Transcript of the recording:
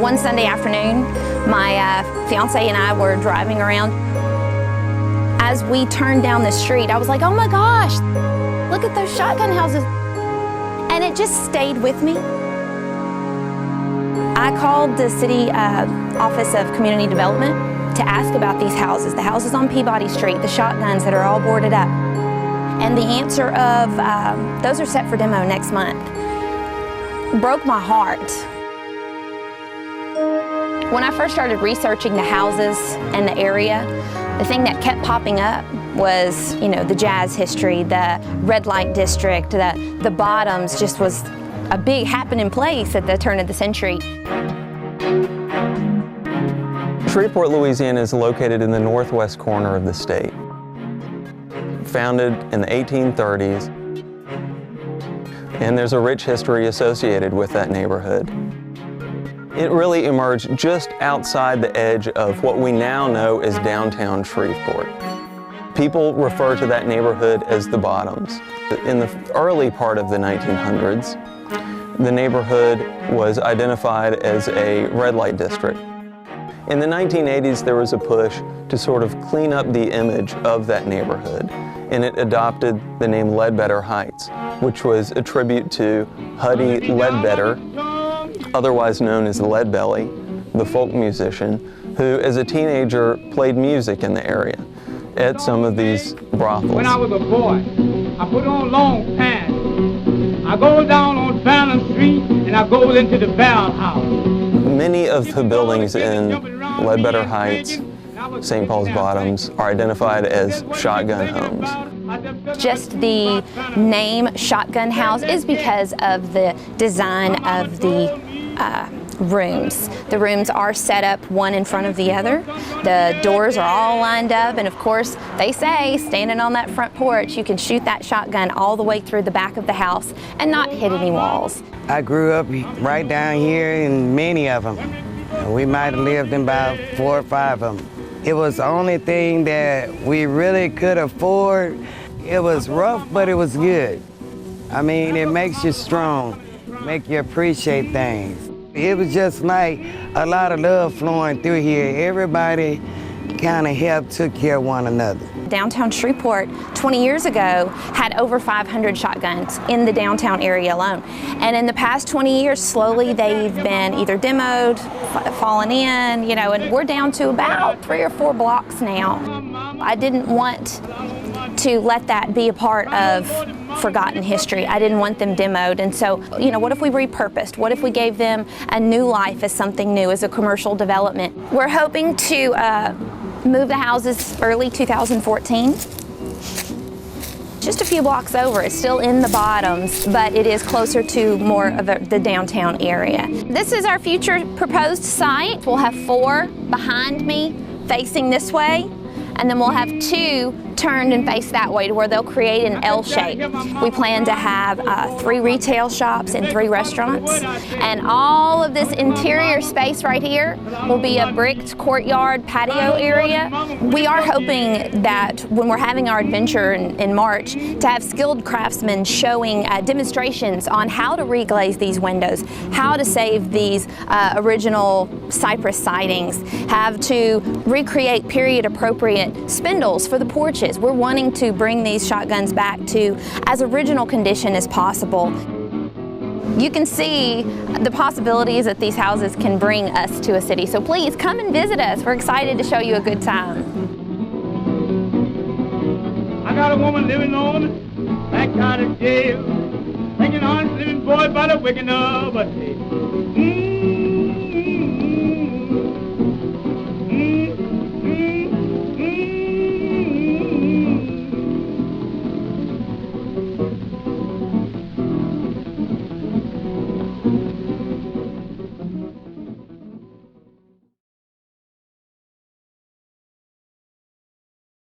One Sunday afternoon, my fiance and I were driving around. As we turned down the street, I was like, oh my gosh, look at those shotgun houses. And it just stayed with me. I called the city Office of Community Development to ask about these houses, the houses on Peabody Street, the shotguns that are all boarded up. And the answer of, those are set for demo next month, broke my heart. When I first started researching the houses and the area, the thing that kept popping up was, the jazz history, the red light district, the bottoms just was a big happening place at the turn of the century. Shreveport, Louisiana is located in the northwest corner of the state. Founded in the 1830s, and there's a rich history associated with that neighborhood. It really emerged just outside the edge of what we now know as downtown Shreveport. People refer to that neighborhood as the Bottoms. In the early part of the 1900s, the neighborhood was identified as a red light district. In the 1980s, there was a push to sort of clean up the image of that neighborhood, and it adopted the name Ledbetter Heights, which was a tribute to Huddie Ledbetter, otherwise known as Leadbelly, the folk musician, who as a teenager played music in the area at some of these brothels. When I was a boy, I put on long pants. I go down on Fallon Street and I go into the Bell House. Many of the buildings in Ledbetter Heights, St. Paul's Bottoms, are identified as shotgun homes. Just the name Shotgun House is because of the design of the rooms. The rooms are set up one in front of the other. The doors are all lined up, and of course, they say standing on that front porch, you can shoot that shotgun all the way through the back of the house and not hit any walls. I grew up right down here in many of them. We might have lived in about 4 or 5 of them. It was the only thing that we really could afford. It was rough, but it was good. I mean, it makes you strong, make you appreciate things. It was just like a lot of love flowing through here. Everybody kind of helped, took care of one another. Downtown Shreveport 20 years ago had over 500 shotguns in the downtown area alone. And in the past 20 years, slowly they've been either demoed, fallen in, and we're down to about 3 or 4 blocks now. I didn't want to let that be a part of forgotten history. I didn't want them demoed, and so, what if we repurposed? What if we gave them a new life as something new, as a commercial development? We're hoping to move the houses early 2014. Just a few blocks over. It's still in the Bottoms, but it is closer to more of the downtown area. This is our future proposed site. We'll have 4 behind me facing this way, and then we'll have 2 turned and face that way to where they'll create an L shape. We plan to have 3 retail shops and 3 restaurants, and all of this interior space right here will be a bricked courtyard patio area. We are hoping that when we're having our adventure in March, to have skilled craftsmen showing demonstrations on how to reglaze these windows, how to save these original cypress sidings, have to recreate period appropriate spindles for the porches. We're wanting to bring these shotguns back to as original condition as possible. You can see the possibilities that these houses can bring us to a city. So please come and visit us. We're excited to show you a good time. I got a woman living on the back side of jail, hanging on, living boy by the wicked of a day.